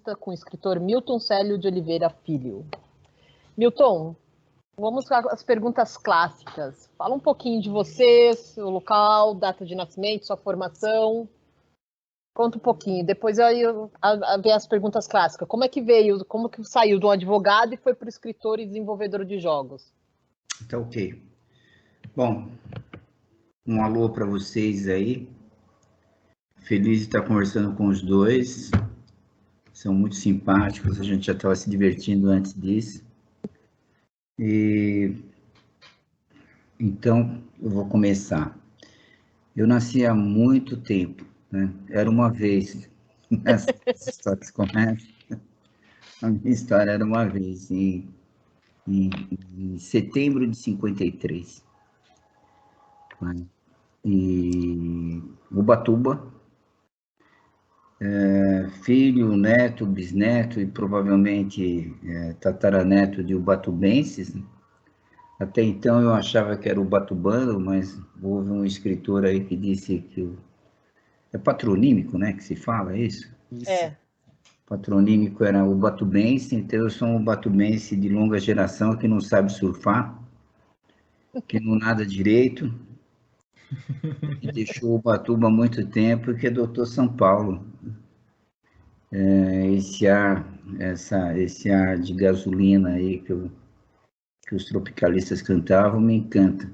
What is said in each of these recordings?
entrevista com o escritor Milton Célio de Oliveira Filho. Milton, vamos às perguntas clássicas. Fala um pouquinho de você, seu local, data de nascimento, sua formação. Conta um pouquinho. Depois eu ver as perguntas clássicas. Como é que veio, como que saiu de um advogado e foi para o escritor e desenvolvedor de jogos? Tá ok. Bom, um alô para vocês aí. Feliz de estar conversando com os dois. São muito simpáticos, a gente já estava se divertindo antes disso. Então, eu vou começar. Eu nasci há muito tempo, né? Era uma vez. Essa história que começa. A minha história era uma vez, em setembro de 53. Né? E Ubatuba, filho, neto, bisneto e provavelmente tataraneto de ubatubenses. Né? Até então eu achava que era ubatubano, mas houve um escritor aí que disse que é patronímico, né, que se fala isso? É. Patronímico era ubatubense, então eu sou um ubatubense de longa geração que não sabe surfar, que não nada direito, que deixou Ubatuba há muito tempo e que adotou São Paulo. Esse ar de gasolina aí que os tropicalistas cantavam me encanta.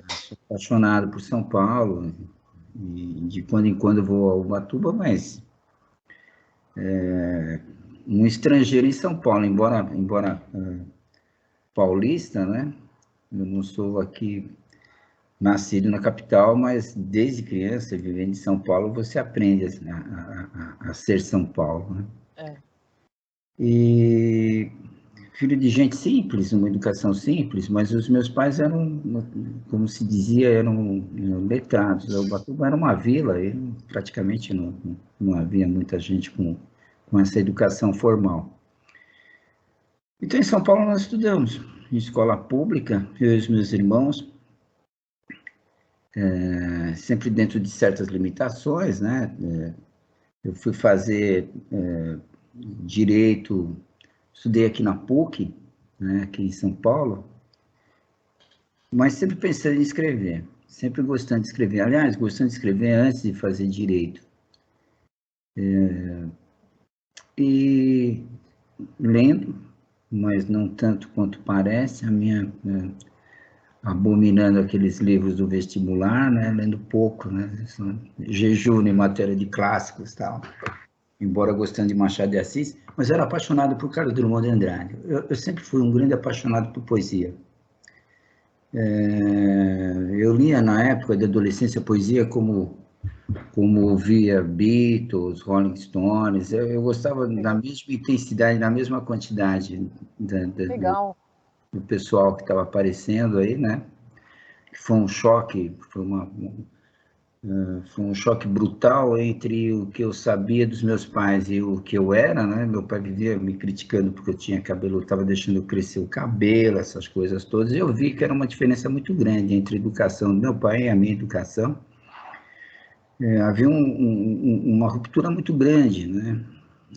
Sou apaixonado por São Paulo, e de quando em quando eu vou a Ubatuba, mas um estrangeiro em São Paulo, embora paulista, né? Eu não sou aqui nascido na capital, mas desde criança, vivendo em São Paulo, você aprende a ser São Paulo, né? E filho de gente simples, uma educação simples, mas os meus pais eram, como se dizia, eram letrados. O Ubatuba era uma vila e praticamente não havia muita gente com essa educação formal. Então, em São Paulo, nós estudamos em escola pública, eu e os meus irmãos, sempre dentro de certas limitações, né? Eu fui fazer direito, estudei aqui na PUC, né, aqui em São Paulo, mas sempre pensando em escrever, sempre gostando de escrever. Aliás, gostando de escrever antes de fazer direito. E lendo, mas não tanto quanto parece, abominando aqueles livros do vestibular, né, lendo pouco, né, jejum em matéria de clássicos e tal, embora gostando de Machado de Assis, mas era apaixonado por Carlos Drummond de Andrade. Eu sempre fui um grande apaixonado por poesia. Eu lia na época da adolescência poesia como ouvia Beatles, Rolling Stones. Eu gostava da mesma intensidade, da mesma quantidade do pessoal que estava aparecendo aí, né? Foi um choque, foi um choque brutal entre o que eu sabia dos meus pais e o que eu era, né? Meu pai vivia me criticando porque eu tinha cabelo, estava deixando eu crescer o cabelo, essas coisas todas. E eu vi que era uma diferença muito grande entre a educação do meu pai e a minha educação. Havia uma ruptura muito grande, né?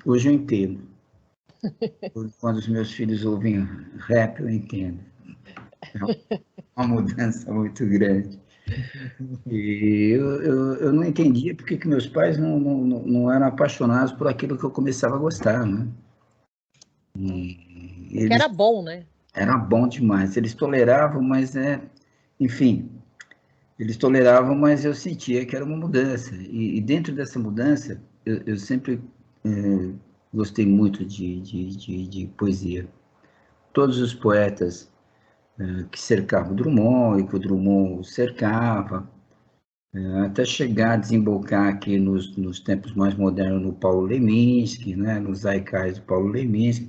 Hoje eu entendo. Quando os meus filhos ouvem rap, eu entendo. É uma mudança muito grande. E eu não entendia porque que meus pais não eram apaixonados por aquilo que eu começava a gostar, né? Que era bom, né? Era bom demais. Eles toleravam, mas, enfim, eles toleravam, mas eu sentia que era uma mudança. E dentro dessa mudança, eu sempre gostei muito de poesia. Todos os poetas que cercavam o Drummond e que o Drummond o cercava, até chegar a desembocar aqui nos tempos mais modernos no Paulo Leminski, né, nos haikais do Paulo Leminski.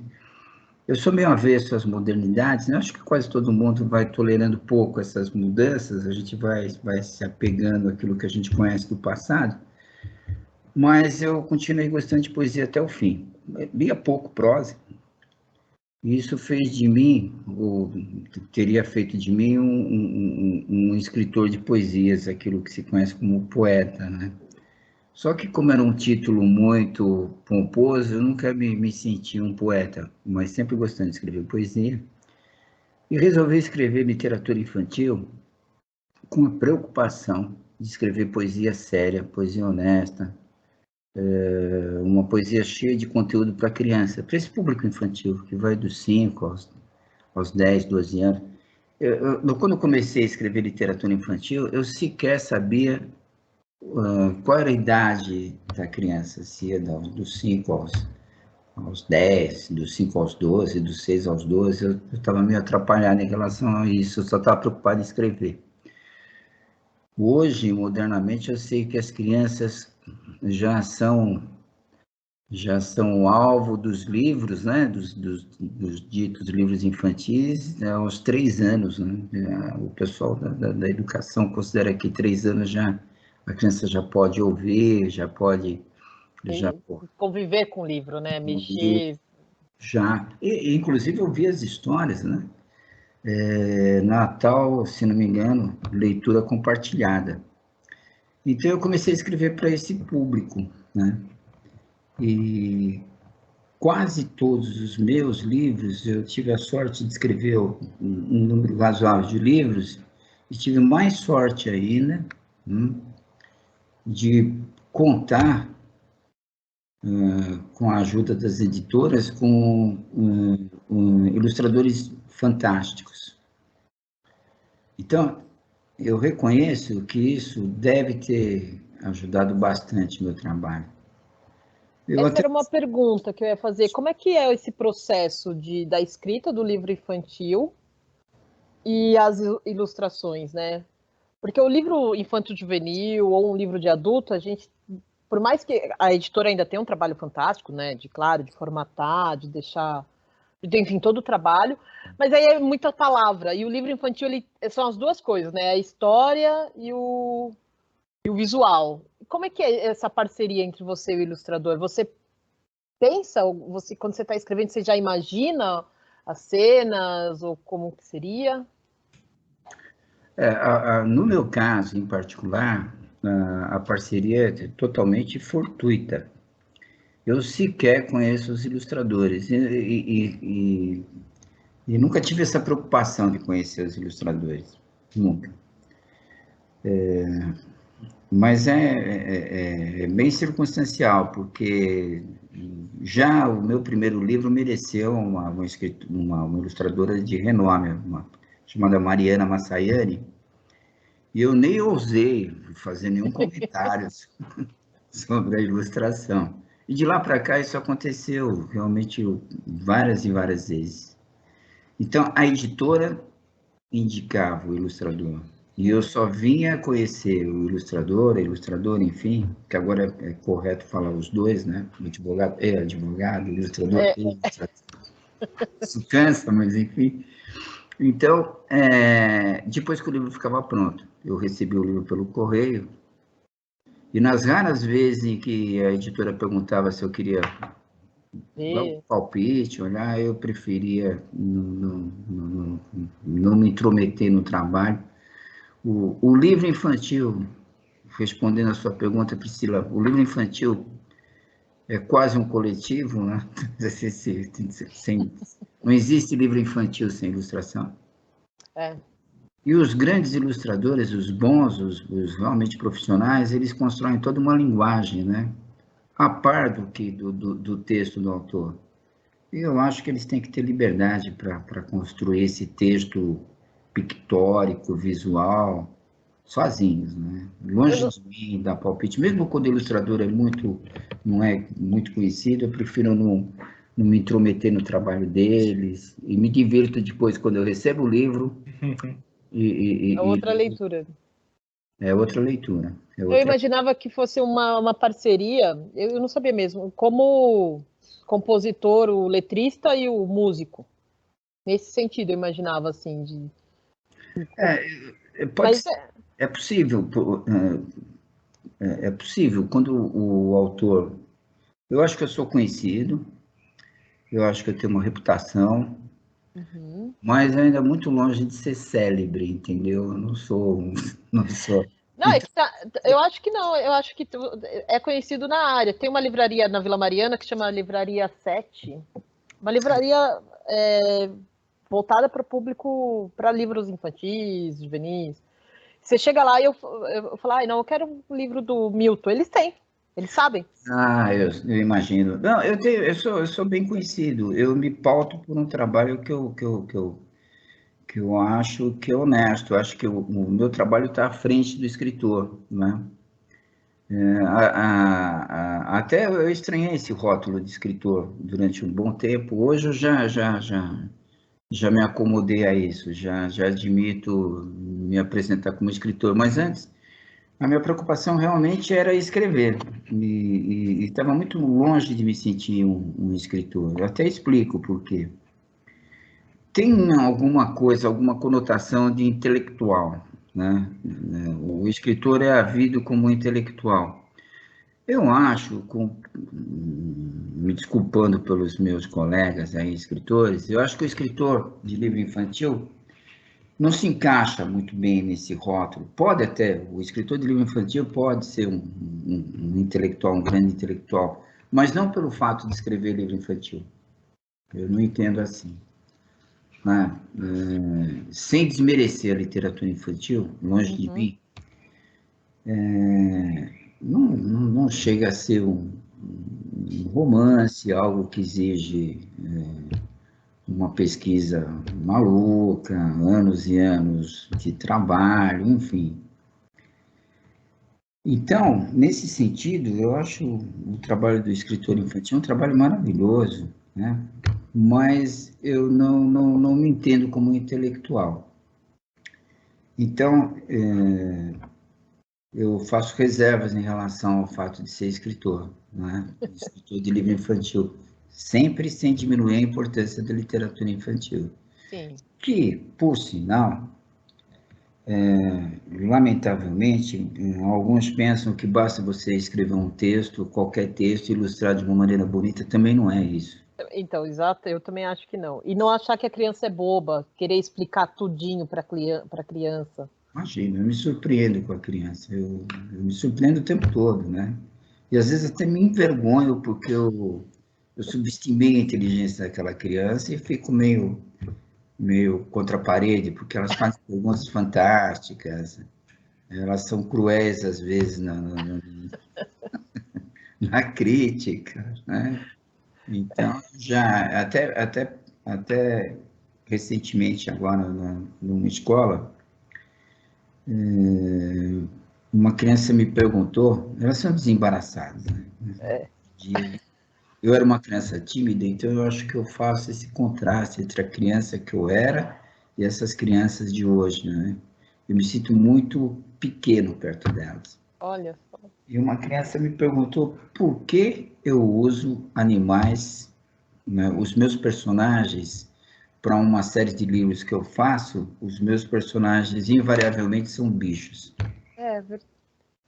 Eu sou meio avesso às modernidades, né? Acho que quase todo mundo vai tolerando pouco essas mudanças, a gente vai se apegando àquilo que a gente conhece do passado, mas eu continuei gostando de poesia até o fim. Lia pouco prosa, e isso fez de mim, ou teria feito de mim, um escritor de poesias, aquilo que se conhece como poeta, né? Só que como era um título muito pomposo, eu nunca me senti um poeta, mas sempre gostando de escrever poesia. E resolvi escrever literatura infantil com a preocupação de escrever poesia séria, poesia honesta, uma poesia cheia de conteúdo para criança, para esse público infantil, que vai dos 5 aos 10, 12 anos. Quando eu comecei a escrever literatura infantil, eu sequer sabia qual era a idade da criança, se ia dos 5 aos 10, dos 5 aos 12, dos 6 aos 12, eu estava meio atrapalhado em relação a isso, eu só estava preocupado em escrever. Hoje, modernamente, eu sei que as crianças já são alvo dos livros, né, dos ditos livros infantis, aos 3 anos. Né? O pessoal da educação considera que 3 anos já a criança já pode ouvir, já pode conviver com o livro, né? Mexer. Já. Inclusive, eu vi as histórias, né? Natal, se não me engano, leitura compartilhada. Então, eu comecei a escrever para esse público, né? E quase todos os meus livros, eu tive a sorte de escrever um número razoável de livros, e tive mais sorte ainda, de contar com a ajuda das editoras, com ilustradores fantásticos. Então, eu reconheço que isso deve ter ajudado bastante o meu trabalho. Essa era uma pergunta que eu ia fazer. Como é que é esse processo da escrita do livro infantil e as ilustrações, né? Porque o livro infanto-juvenil ou um livro de adulto, a gente, por mais que a editora ainda tenha um trabalho fantástico, né? De formatar, de deixar, enfim, todo o trabalho, mas aí é muita palavra. E o livro infantil, são as duas coisas, né? A história e o visual. Como é que é essa parceria entre você e o ilustrador? Você pensa, quando você está escrevendo, você já imagina as cenas ou como que seria? No meu caso, em particular, a parceria é totalmente fortuita. Eu sequer conheço os ilustradores e nunca tive essa preocupação de conhecer os ilustradores, nunca. Mas é bem circunstancial, porque já o meu primeiro livro mereceu uma ilustradora de renome, chamada Mariana Massaiani, e eu nem ousei fazer nenhum comentário sobre a ilustração. E de lá para cá isso aconteceu realmente várias e várias vezes. Então, a editora indicava o ilustrador. E eu só vinha conhecer o ilustrador, a ilustradora, enfim, que agora é correto falar os dois, né? O advogado, o ilustrador e ilustrador. Isso cansa, mas enfim. Então, depois que o livro ficava pronto, eu recebi o livro pelo correio, e nas raras vezes em que a editora perguntava se eu queria dar um palpite, olhar, eu preferia não me intrometer no trabalho. O livro infantil, respondendo a sua pergunta, Priscila, o livro infantil é quase um coletivo, né? Não existe livro infantil sem ilustração. E os grandes ilustradores, os bons, os realmente profissionais, eles constroem toda uma linguagem, né? A par do texto do autor. E eu acho que eles têm que ter liberdade para construir esse texto pictórico, visual, sozinhos, né? Longe de mim dar palpite, mesmo quando o ilustrador não é muito conhecido, eu prefiro não me intrometer no trabalho deles, e me divirto depois quando eu recebo o livro. Outra leitura. É outra leitura. Eu imaginava que fosse uma parceria, eu não sabia mesmo, como compositor, o letrista e o músico. Nesse sentido, eu imaginava assim. É possível. É possível. Quando o autor... Eu acho que eu sou conhecido, eu acho que eu tenho uma reputação, mas ainda muito longe de ser célebre, entendeu? Eu não sou Não, é que eu acho que não, eu acho que é conhecido na área. Tem uma livraria na Vila Mariana que chama Livraria 7, uma livraria voltada para o público, para livros infantis, juvenis. Você chega lá e eu falo, não, eu quero um livro do Milton. Eles têm, eles sabem. Eu imagino. Não, eu sou bem conhecido. Eu me pauto por um trabalho que eu acho que é honesto. Eu acho que o meu trabalho está à frente do escritor, né? Até eu estranhei esse rótulo de escritor durante um bom tempo. Hoje eu já me acomodei a isso, já admito me apresentar como escritor. Mas antes, a minha preocupação realmente era escrever. E estava muito longe de me sentir um escritor. Eu até explico por quê. Tem alguma coisa, alguma conotação de intelectual, né? O escritor é havido como intelectual. Eu acho, me desculpando pelos meus colegas aí, escritores, eu acho que o escritor de livro infantil não se encaixa muito bem nesse rótulo. Pode até, o escritor de livro infantil pode ser um intelectual, um grande intelectual, mas não pelo fato de escrever livro infantil. Eu não entendo assim. Né? Sem desmerecer a literatura infantil, longe de mim, não chega a ser um romance, algo que exige uma pesquisa maluca, anos e anos de trabalho, enfim. Então, nesse sentido, eu acho o trabalho do escritor infantil um trabalho maravilhoso, né? Mas eu não me entendo como intelectual. Então, eu faço reservas em relação ao fato de ser escritor, né? Escritor de livro infantil, sempre sem diminuir a importância da literatura infantil. Sim. Que, por sinal, lamentavelmente, alguns pensam que basta você escrever um texto, qualquer texto, ilustrar de uma maneira bonita, também não é isso. Então, exato, eu também acho que não. E não achar que a criança é boba, querer explicar tudinho para criança. Imagina, eu me surpreendo com a criança, eu me surpreendo o tempo todo, né? E às vezes até me envergonho porque eu subestimei a inteligência daquela criança e fico meio contra a parede, porque elas fazem perguntas fantásticas, elas são cruéis às vezes na crítica, né? Então, já até recentemente, agora numa escola, uma criança me perguntou, elas são desembaraçadas, né? Eu era uma criança tímida, então eu acho que eu faço esse contraste entre a criança que eu era e essas crianças de hoje, né? Eu me sinto muito pequeno perto delas. Olha. E uma criança me perguntou por que eu uso animais, né, os meus personagens, para uma série de livros que eu faço, os meus personagens invariavelmente são bichos.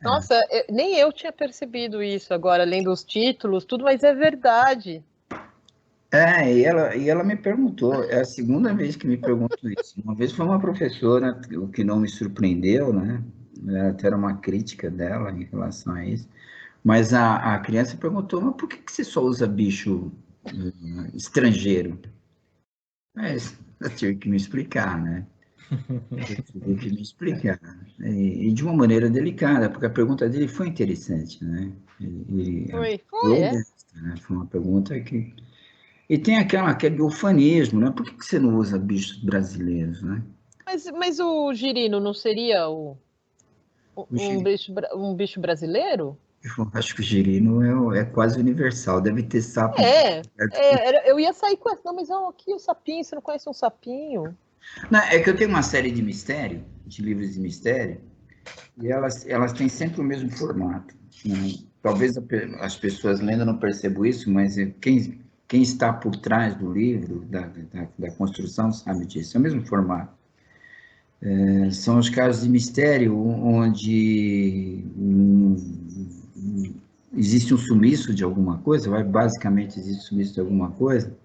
Nossa, nem eu tinha percebido isso agora, lendo os títulos, tudo, mas é verdade. E ela me perguntou, é a segunda vez que me perguntou isso. Uma vez foi uma professora, o que não me surpreendeu, né? Até era uma crítica dela em relação a isso. Mas a criança perguntou, mas por que você só usa bicho estrangeiro? Mas eu tive que me explicar, né? Eu tive que me explicar. E de uma maneira delicada, porque a pergunta dele foi interessante, né? Foi, Honesta, né? Foi uma pergunta que... E tem aquele ufanismo, né? Por que você não usa bichos brasileiros, né? Mas o girino não seria um bicho brasileiro? Eu acho que o girino é quase universal, deve ter sapo. Eu ia sair com essa. Não, mas aqui o sapinho, você não conhece um sapinho? Não, é que eu tenho uma série de mistério, de livros de mistério, e elas têm sempre o mesmo formato, né? Talvez as pessoas lendo não percebam isso, mas quem está por trás do livro, da construção, sabe disso. É o mesmo formato. São os casos de mistério onde existe um sumiço de alguma coisa, basicamente existe um sumiço de alguma coisa,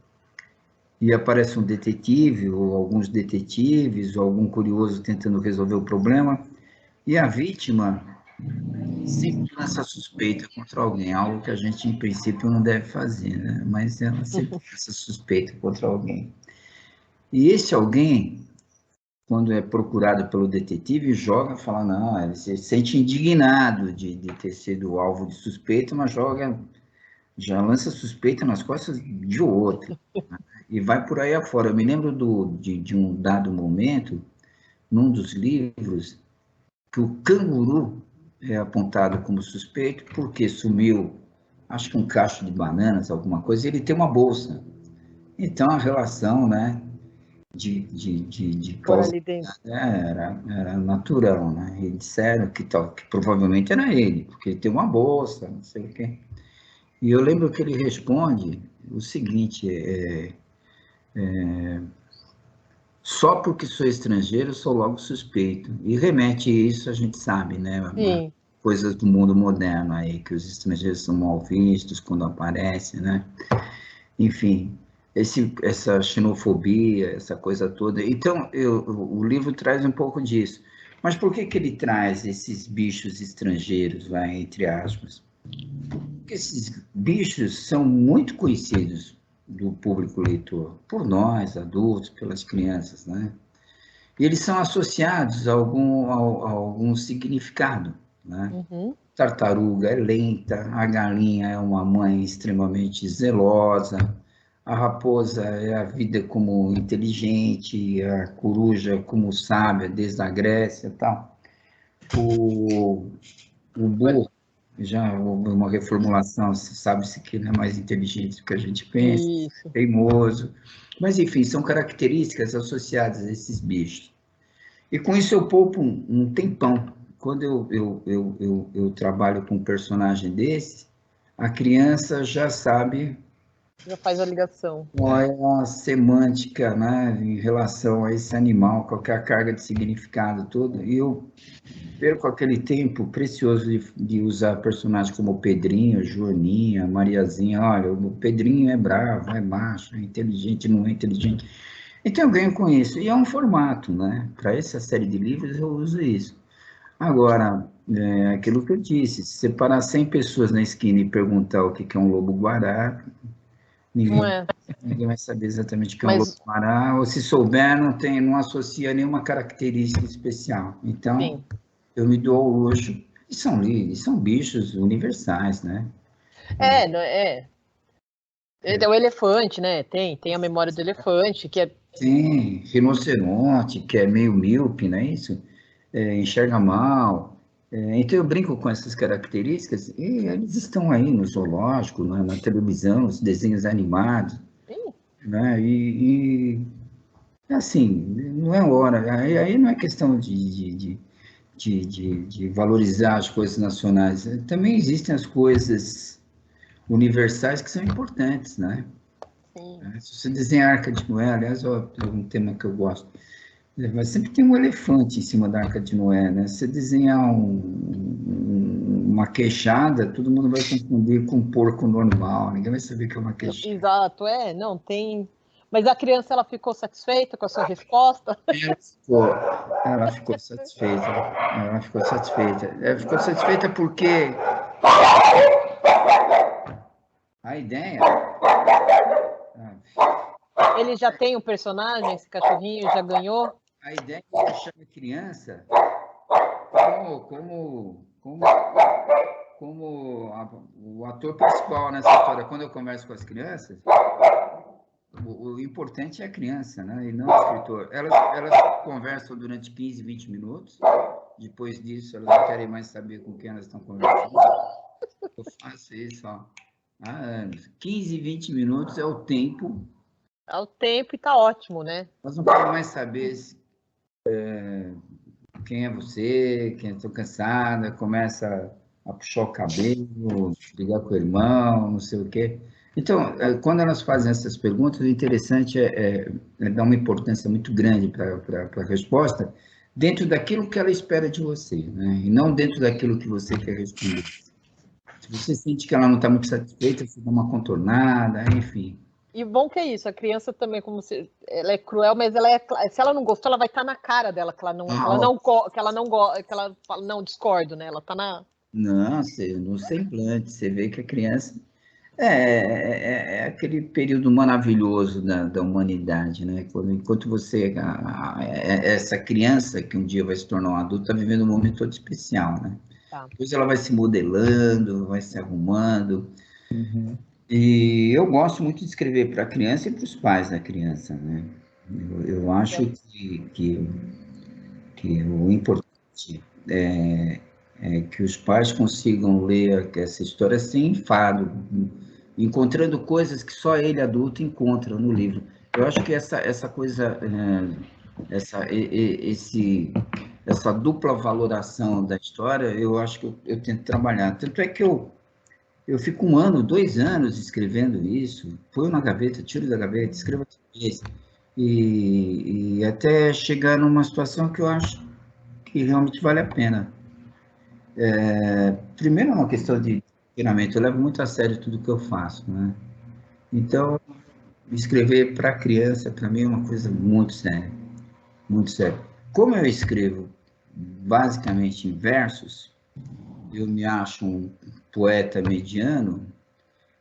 e aparece um detetive, ou alguns detetives, ou algum curioso tentando resolver o problema, E a vítima sempre lança suspeita contra alguém, algo que a gente, em princípio, não deve fazer, né? Mas ela sempre lança suspeita contra alguém. E esse alguém, quando é procurado pelo detetive, joga, fala, não, ele se sente indignado de ter sido alvo de suspeita, mas já lança suspeita nas costas de outro, né? E vai por aí afora. Eu me lembro de um dado momento, num dos livros, que o canguru é apontado como suspeito porque sumiu, acho que um cacho de bananas, alguma coisa, e ele tem uma bolsa. Então, a relação, né, de Por causa ali dentro. era natural, né? E disseram que provavelmente era ele, porque ele tem uma bolsa, não sei o quê. E eu lembro que ele responde o seguinte, só porque sou estrangeiro, sou logo suspeito. E remete isso, a gente sabe, né? Sim. Coisas do mundo moderno aí, que os estrangeiros são mal vistos quando aparecem, né? Enfim, essa xenofobia, essa coisa toda. Então, o livro traz um pouco disso. Mas por que ele traz esses bichos estrangeiros, vai, entre aspas? Porque esses bichos são muito conhecidos do público leitor, por nós, adultos, pelas crianças, né? E eles são associados a algum significado, né? Uhum. Tartaruga é lenta, a galinha é uma mãe extremamente zelosa, a raposa é a vida como inteligente, a coruja como sábia desde a Grécia e tal. O burro, já houve uma reformulação, sabe-se que ele é mais inteligente do que a gente pensa, Isso. teimoso, mas enfim, são características associadas a esses bichos. E com isso eu poupo um tempão. Quando eu trabalho com um personagem desse, a criança já sabe Já faz a ligação. qual é a semântica, né, em relação a esse animal, qual é a carga de significado todo. E eu perco aquele tempo precioso de usar personagens como o Pedrinho, Joaninha, Mariazinha. Olha, o Pedrinho é bravo, é macho, é inteligente, não é inteligente. Então eu ganho com isso. E é um formato, né? Para essa série de livros eu uso isso. Agora, aquilo que eu disse, se separar 100 pessoas na esquina e perguntar o que é um lobo-guará, Não ninguém, é? ninguém vai saber exatamente o que é um Mas, lobo-guará, ou se souber, não associa nenhuma característica especial. Então, sim. eu me dou ao luxo, e são bichos universais, né? É. É o elefante, né? Tem a memória do elefante, que é. Tem rinoceronte, que é meio míope, não é isso? Enxerga mal. Então, eu brinco com essas características e eles estão aí no zoológico, na televisão, nos desenhos animados, Ih, né? Assim, não é hora. Aí não é questão de valorizar as coisas nacionais. Também existem as coisas universais que são importantes, né? sim. Se você desenhar a Arca de Noé, aliás, é um tema que eu gosto. Mas sempre tem um elefante em cima da Arca de Noé, né? Se você desenhar uma queixada, todo mundo vai confundir com um porco normal, ninguém vai saber que é uma queixada. Exato, não tem. Mas a criança ela ficou satisfeita com a sua resposta? Ela ficou, ela ficou satisfeita, ela ficou satisfeita. Ela ficou satisfeita porque a ideia, Ele já tem um personagem, esse cachorrinho já ganhou? a ideia é deixar a criança como o ator principal nessa história. Quando eu converso com as crianças, o importante é a criança, né? E não o escritor. Elas conversam durante 15, 20 minutos. Depois disso, elas não querem mais saber com quem elas estão conversando. Eu faço isso há anos. 15, 20 minutos é o tempo. Ao tempo e tá ótimo, né? Elas não querem mais saber quem é você, quem estou cansada, começa a puxar o cabelo, brigar com o irmão, não sei o quê. Então, quando elas fazem essas perguntas, o interessante é dar uma importância muito grande para a resposta, dentro daquilo que ela espera de você, né? E não dentro daquilo que você quer responder. Se você sente que ela não está muito satisfeita, você dá uma contornada, enfim. E bom que é isso, a criança também, como se ela é cruel, mas se ela não gostou, ela vai estar na cara dela que ela não, que ela não gosta, que ela fala, não, discordo, né? Ela tá na. Não, no semblante, você vê que a criança é aquele período maravilhoso da humanidade, né? Enquanto você, essa criança que um dia vai se tornar um adulto, está vivendo um momento todo especial, né? Tá. Depois ela vai se modelando, vai se arrumando. E eu gosto muito de escrever para a criança e para os pais da criança, né? Eu acho que o importante é que os pais consigam ler essa história sem enfado, encontrando coisas que só ele, adulto, encontra no livro. Eu acho que essa coisa, essa dupla valoração da história, eu acho que eu tento trabalhar. Tanto é que eu fico 1 ano, 2 anos escrevendo isso, põe na gaveta, tiro da gaveta, escrevo outra vez, e até chegar numa situação que eu acho que realmente vale a pena. Primeiro é uma questão de treinamento, eu levo muito a sério tudo que eu faço, né? Então, escrever para criança, para mim, é uma coisa muito séria, muito séria. Como eu escrevo basicamente em versos, eu me acho um poeta mediano,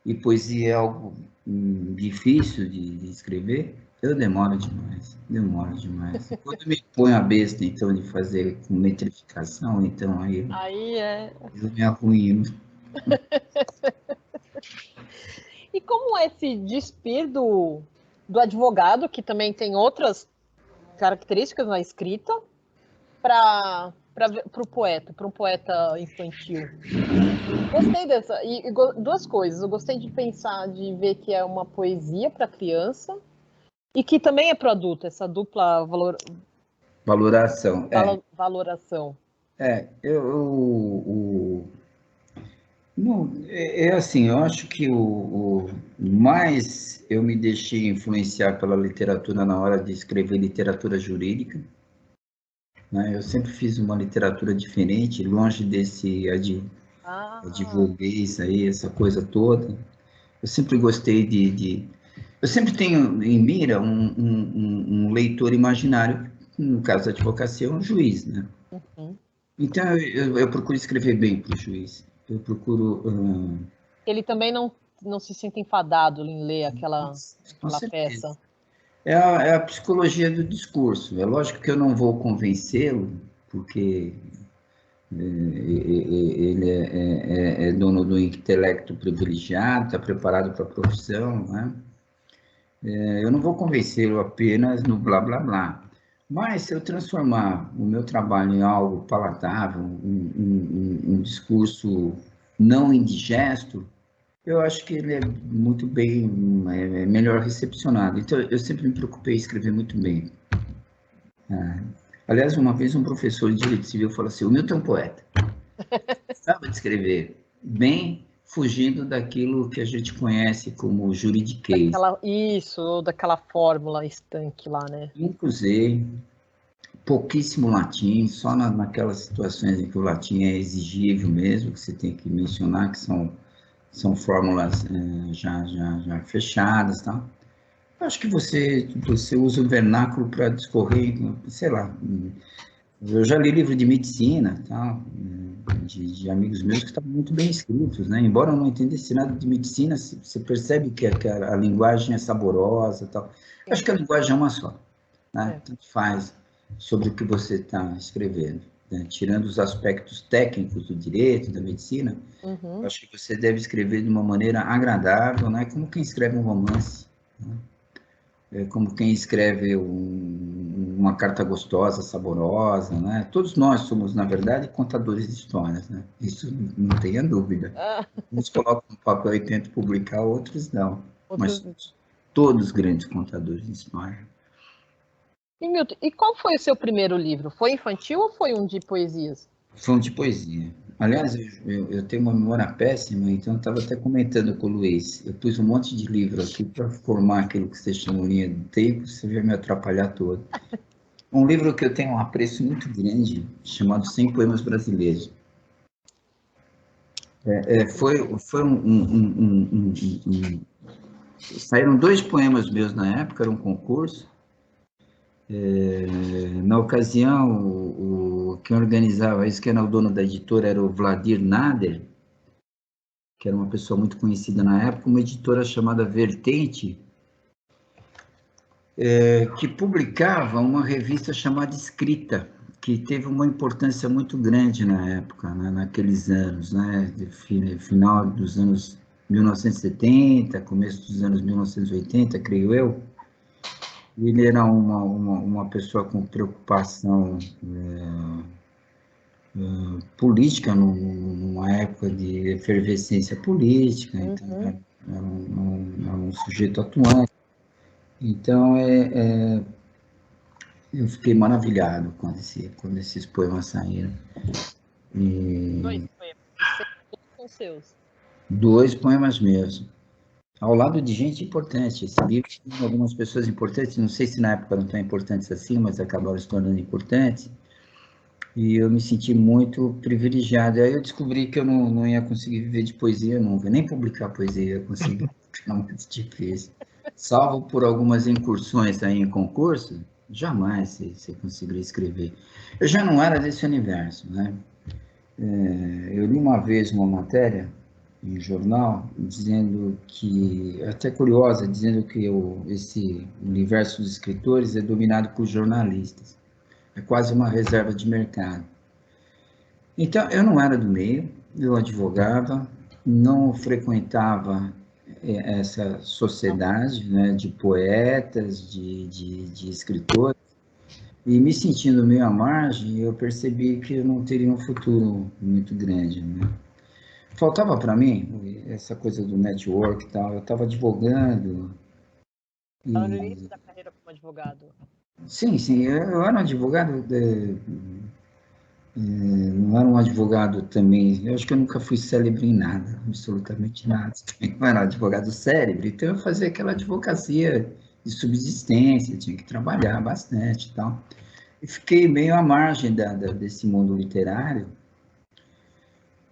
e poesia é algo difícil de escrever, eu demoro demais, demoro demais. Quando eu me ponho a besta, então, de fazer com metrificação, então, Aí é. eu me arruino. E como é esse despir do advogado, que também tem outras características na escrita, para o poeta, para um poeta infantil? Gostei dessa. E duas coisas. Eu gostei de pensar, de ver que é uma poesia para criança e que também é para o adulto, essa dupla Valoração, valoração. Não, assim, eu acho que o mais eu me deixei influenciar pela literatura na hora de escrever literatura jurídica, né? Eu sempre fiz uma literatura diferente, longe desse advoguês aí, essa coisa toda. Eu sempre gostei eu sempre tenho em mira um leitor imaginário, no caso da advocacia, um juiz, né? Uhum. Então, eu procuro escrever bem para o juiz. Eu procuro... Ele também não se sinta enfadado em ler aquela peça. É a psicologia do discurso. É lógico que eu não vou convencê-lo, porque ele é dono do intelecto privilegiado, está preparado para a profissão, né? Eu não vou convencê-lo apenas no blá, blá, blá. Mas se eu transformar o meu trabalho em algo palatável, um discurso não indigesto, eu acho que ele é muito bem, melhor recepcionado. Então, eu sempre me preocupei em escrever muito bem. Aliás, uma vez um professor de Direito Civil falou assim, o Milton é um poeta. Sabe de escrever bem, fugindo daquilo que a gente conhece como juridiquês. Daquela fórmula estanque lá, né? Nunca usei, pouquíssimo latim, só naquelas situações em que o latim é exigível mesmo, que você tem que mencionar que são fórmulas já fechadas, tá? Acho que você usa o vernáculo para discorrer, sei lá. Eu já li livro de medicina, tá? De amigos meus que estavam muito bem escritos, né? Embora eu não entendesse nada de medicina, você percebe que a linguagem é saborosa, tal. Acho que a linguagem é uma só, né? Tanto faz sobre o que você está escrevendo, né? Tirando os aspectos técnicos do direito, da medicina, acho que você deve escrever de uma maneira agradável, né? Como quem escreve um romance, né? Como quem escreve uma carta gostosa, saborosa, né? Todos nós somos, na verdade, contadores de histórias, né? Isso não tenha dúvida. Uns colocam no papel e tentam publicar, outros não. Mas todos grandes contadores de história. E, Milton, e qual foi o seu primeiro livro? Foi infantil ou foi um de poesias? Foi um de poesia. Aliás, eu tenho uma memória péssima, então eu estava até comentando com o Luiz. Eu pus um monte de livro aqui para formar aquilo que vocês chamam linha do tempo, você vai me atrapalhar todo. Um livro que eu tenho um apreço muito grande, chamado 100 Poemas Brasileiros. Foi saíram 2 poemas meus na época, era um concurso. Na ocasião, quem organizava isso, que era o dono da editora, era o Vladir Nader, que era uma pessoa muito conhecida na época, uma editora chamada Vertente, que publicava uma revista chamada Escrita, que teve uma importância muito grande na época, né, naqueles anos, né, final dos anos 1970, começo dos anos 1980, creio eu. Ele era uma pessoa com preocupação política, numa época de efervescência política, então era um sujeito atuante. Então, eu fiquei maravilhado quando esses poemas saíram. Dois poemas. São seus. 2 poemas meus. Ao lado de gente importante. Esse livro tem algumas pessoas importantes, não sei se na época não tão importantes assim, mas acabaram se tornando importantes. E eu me senti muito privilegiado. Aí eu descobri que eu não ia conseguir viver de poesia nunca, nem publicar poesia eu consegui, é muito difícil. Salvo por algumas incursões aí em concurso, jamais você conseguiria escrever. Eu já não era desse universo, né? Eu li uma vez uma matéria em jornal dizendo que, até curiosa, dizendo que esse universo dos escritores é dominado por jornalistas. É quase uma reserva de mercado. Então, eu não era do meio, eu advogava, não frequentava essa sociedade, né, de poetas, de escritores, e me sentindo meio à margem, eu percebi que eu não teria um futuro muito grande, né? Faltava para mim essa coisa do network e tal, eu estava advogando. Estava no início da carreira como advogado. Sim, eu era um advogado, não era um advogado também, eu acho que eu nunca fui célebre em nada, absolutamente nada. Não era um advogado célebre, então eu fazia aquela advocacia de subsistência, tinha que trabalhar bastante e tal. E fiquei meio à margem desse mundo literário.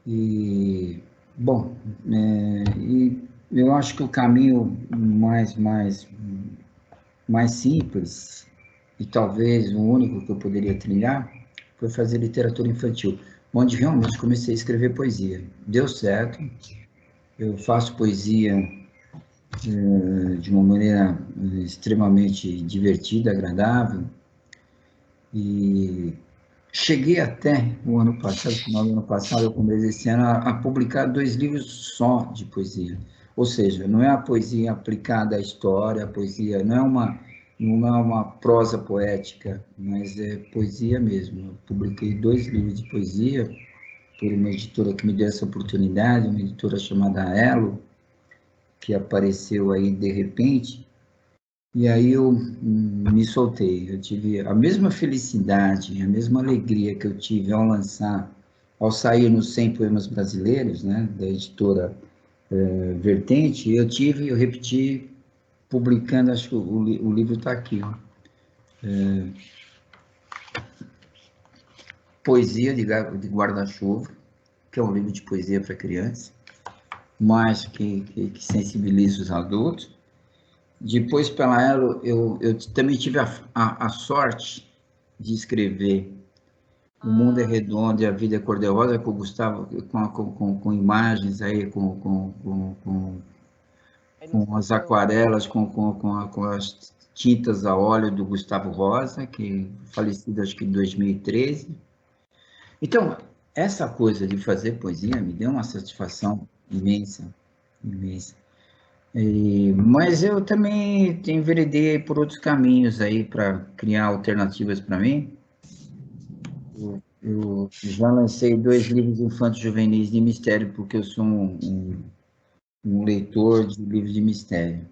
E, bom, e eu acho que o caminho mais simples, e talvez o único que eu poderia trilhar, foi fazer literatura infantil, onde realmente comecei a escrever poesia. Deu certo, eu faço poesia de uma maneira extremamente divertida, agradável, e cheguei até o ano passado, final do ano passado, eu comecei esse ano, a publicar 2 livros só de poesia. Ou seja, não é a poesia aplicada à história, a poesia não é uma prosa poética, mas é poesia mesmo. Eu publiquei 2 livros de poesia por uma editora que me deu essa oportunidade, uma editora chamada Elo, que apareceu aí de repente, e aí eu me soltei. Eu tive a mesma felicidade, a mesma alegria que eu tive ao sair nos 100 poemas brasileiros, né, da editora Vertente, eu repeti publicando, acho que o livro está aqui, ó. Poesia de Guarda-Chuva, que é um livro de poesia para crianças, mas que sensibiliza os adultos. Depois, pela Elo, eu também tive a sorte de escrever O Mundo é Redondo e a Vida é Cor-de-Rosa, com o Gustavo, com imagens aí, com as aquarelas, com as tintas a óleo do Gustavo Rosa, que falecido acho que em 2013. Então, essa coisa de fazer poesia me deu uma satisfação imensa, imensa. Mas eu também enveredei por outros caminhos aí para criar alternativas para mim. Eu já lancei 2 livros infantos juvenis de mistério, porque eu sou um leitor de livros de mistério.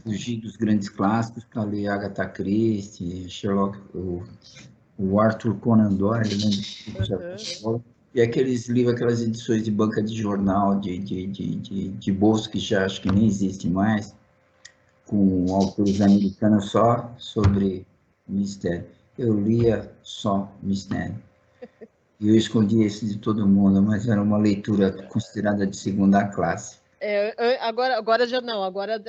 Fugi dos grandes clássicos para ler Agatha Christie, Sherlock, o Arthur Conan Doyle, né? E aqueles livros, aquelas edições de banca de jornal, de bolso que já acho que nem existe mais, com autores americanos só sobre mistério. Eu lia só mistério. E eu escondia isso de todo mundo, mas era uma leitura considerada de segunda classe. Agora já não, agora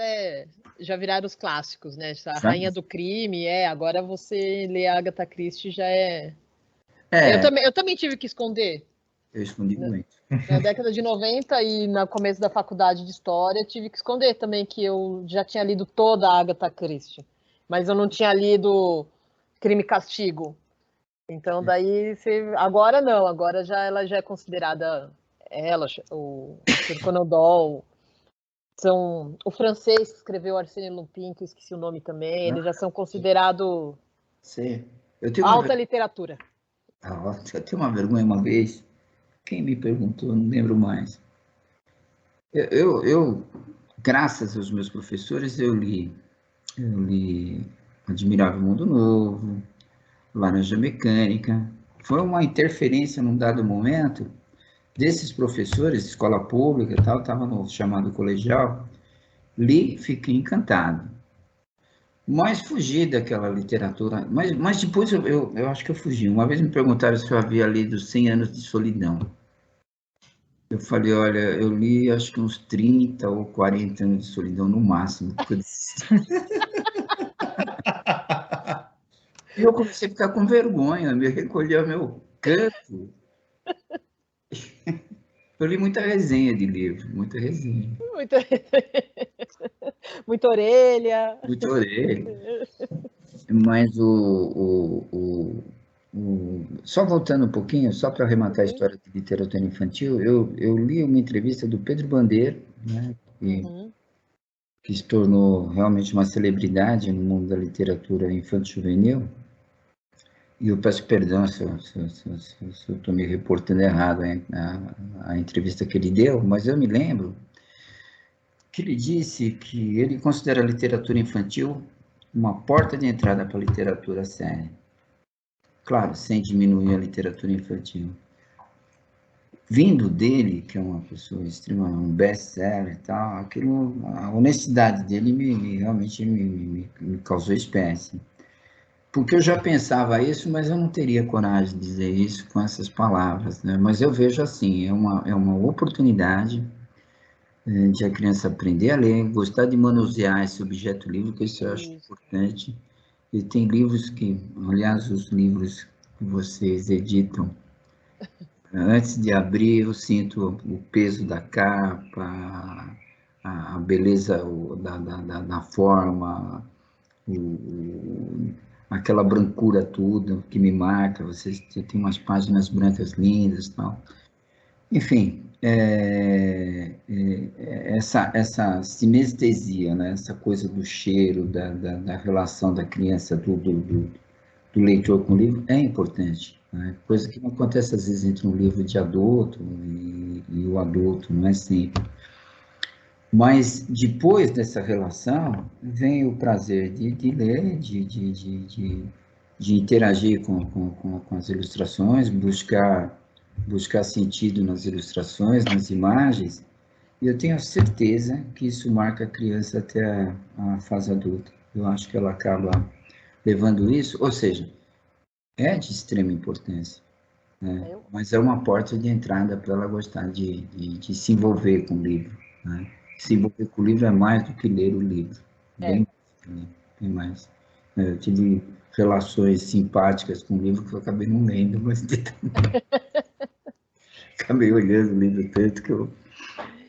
já viraram os clássicos, né? A Rainha do Crime, agora você lê a Agatha Christie já é. Eu também tive que esconder. Eu escondi muito. Na década de 90 e no começo da faculdade de História, tive que esconder também que eu já tinha lido toda a Agatha Christie, mas eu não tinha lido Crime e Castigo. Então, daí, agora não, agora ela já é considerada, o Arthur Conan Doyle, o francês que escreveu Arsène Lupin, que eu esqueci o nome também, eles já são considerados alta literatura. Eu tenho uma vergonha uma vez, quem me perguntou, não lembro mais. Eu graças aos meus professores, eu li Admirável Mundo Novo, Laranja Mecânica. Foi uma interferência num dado momento desses professores, escola pública e tal, estava no chamado colegial, li, fiquei encantado. Mas fugi daquela literatura, mas depois eu acho que eu fugi. Uma vez me perguntaram se eu havia lido 100 Anos de Solidão. Eu falei, olha, eu li acho que uns 30 ou 40 anos de solidão no máximo. E eu comecei a ficar com vergonha, me recolhi ao meu canto. Eu li muita resenha de livro, muita resenha. Muita orelha. Muita orelha. Mas só voltando um pouquinho, só para arrematar a história de literatura infantil, eu li uma entrevista do Pedro Bandeira, né, que se tornou realmente uma celebridade no mundo da literatura infanto-juvenil. E eu peço perdão se eu estou me reportando errado a entrevista que ele deu, mas eu me lembro que ele disse que ele considera a literatura infantil uma porta de entrada para a literatura séria. Claro, sem diminuir a literatura infantil. Vindo dele, que é uma pessoa extremamente, um best-seller e tal, a honestidade dele realmente me causou espécie. Porque eu já pensava isso, mas eu não teria coragem de dizer isso com essas palavras, né? Mas eu vejo assim, é uma oportunidade de a criança aprender a ler, gostar de manusear esse objeto livre, que isso eu acho importante. E tem livros que, aliás, os livros que vocês editam, antes de abrir, eu sinto o peso da capa, a beleza da forma, aquela brancura toda que me marca, vocês têm umas páginas brancas lindas e tal. Enfim, essa sinestesia, né? Essa coisa do cheiro, da relação da criança, do leitor com o livro, é importante. Né? Coisa que não acontece às vezes entre um livro de adulto e o adulto, não é sempre. Mas depois dessa relação, vem o prazer de ler, de interagir com as ilustrações, buscar sentido nas ilustrações, nas imagens, e eu tenho certeza que isso marca a criança até a fase adulta. Eu acho que ela acaba levando isso, ou seja, é de extrema importância, né? Mas é uma porta de entrada para ela gostar de se envolver com o livro, né? Se envolver com o livro é mais do que ler o livro, bem mais. Eu tive relações simpáticas com o livro que eu acabei não lendo, mas acabei olhando o livro tanto que eu...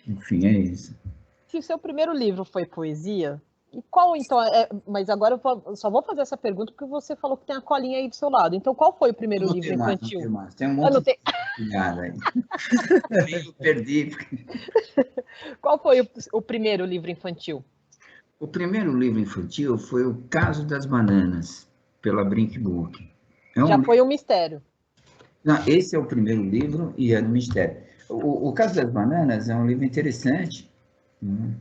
Enfim, é isso. Se o seu primeiro livro foi poesia, e qual então mas agora eu só vou fazer essa pergunta porque você falou que tem a colinha aí do seu lado. Então, qual foi o primeiro livro infantil? Não tem mais. Tem um monte de pilhada aí. Eu perdi. Qual foi o primeiro livro infantil? O primeiro livro infantil foi O Caso das Bananas, pela Brink Book. Já foi um mistério. Não, esse é o primeiro livro e é do mistério. O Caso das Bananas é um livro interessante, né?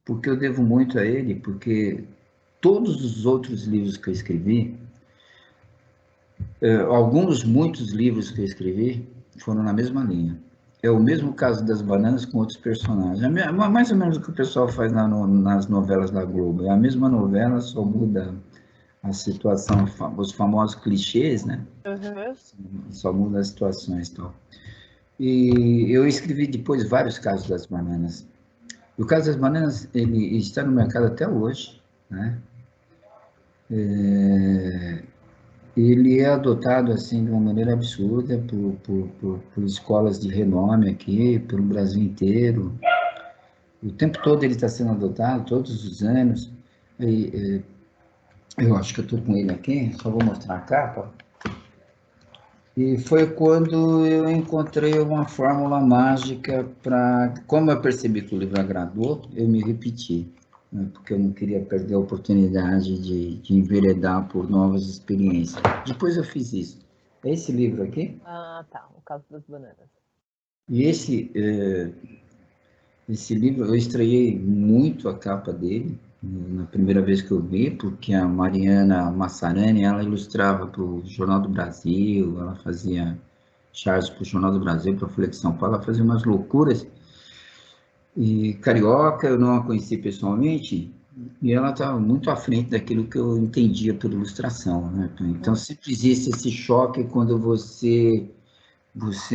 Porque eu devo muito a ele, porque todos os outros livros que eu escrevi, muitos livros que eu escrevi, foram na mesma linha. É o mesmo Caso das Bananas com outros personagens. É mais ou menos o que o pessoal faz nas novelas da Globo. É a mesma novela, só muda a situação, os famosos clichês, né? Só muda as situações e tal. E eu escrevi depois vários Casos das Bananas. O caso das bananas, ele está no mercado até hoje, né? Ele é adotado assim de uma maneira absurda por escolas de renome aqui, pelo Brasil inteiro. O tempo todo ele está sendo adotado, todos os anos. Eu acho que eu estou com ele aqui, só vou mostrar a capa. E foi quando eu encontrei uma fórmula mágica para. Como eu percebi que o livro agradou, eu me repeti, né, porque eu não queria perder a oportunidade de enveredar por novas experiências. Depois eu fiz isso. É esse livro aqui, Ah, tá. O caso das bananas. e esse livro eu estranhei muito a capa dele, na primeira vez que eu vi, porque a Mariana Massarani, ela ilustrava para o Jornal do Brasil, ela fazia charges para o Jornal do Brasil, para a Folha de São Paulo, ela fazia umas loucuras. E carioca, eu não a conheci pessoalmente, e ela estava muito à frente daquilo que eu entendia por ilustração, né? Então sempre existe esse choque quando você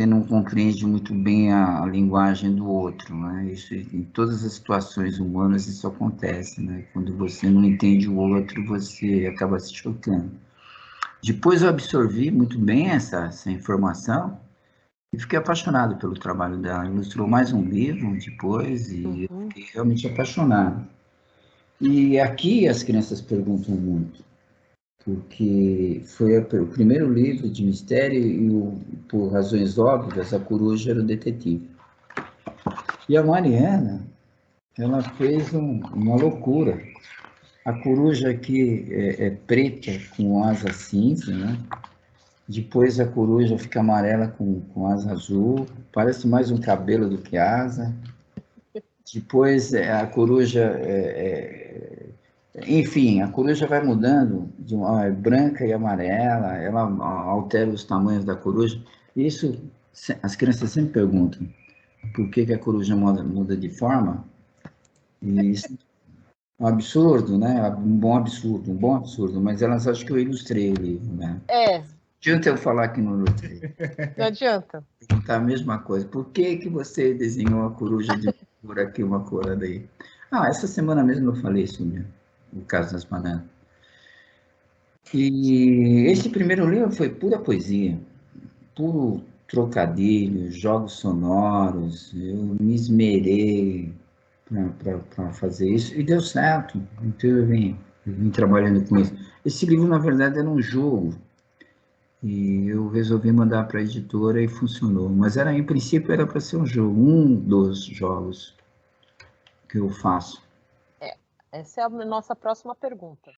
não compreende muito bem a linguagem do outro, né? Isso, em todas as situações humanas isso acontece, né? Quando você não entende o outro, você acaba se chocando. Depois eu absorvi muito bem essa informação e fiquei apaixonado pelo trabalho dela. Ilustrou mais um livro depois e eu fiquei realmente apaixonado. E aqui as crianças perguntam muito, porque foi o primeiro livro de mistério e, por razões óbvias, a coruja era o detetive. E a Mariana, ela fez uma loucura. A coruja aqui é preta com asa cinza, né? Depois a coruja fica amarela com asa azul, parece mais um cabelo do que asa. Depois a coruja enfim, a coruja vai mudando de uma branca e amarela, ela altera os tamanhos da coruja. Isso, as crianças sempre perguntam por que a coruja muda de forma. E isso é um absurdo, né? Um bom absurdo, mas elas acham que eu ilustrei o livro, né? É, Não adianta eu falar que não ilustrei. não adianta. Perguntar a mesma coisa. Por que você desenhou a coruja de uma cor aqui, uma cor daí? Ah, essa semana mesmo eu falei sobre o caso das bananas. E esse primeiro livro foi pura poesia, puro trocadilho, jogos sonoros. Eu me esmerei para fazer isso e deu certo. Então eu vim trabalhando com isso. Esse livro, na verdade, era um jogo e eu resolvi mandar para a editora e funcionou. Mas era, em princípio, era para ser um jogo, um dos jogos que eu faço. Essa é a nossa próxima pergunta.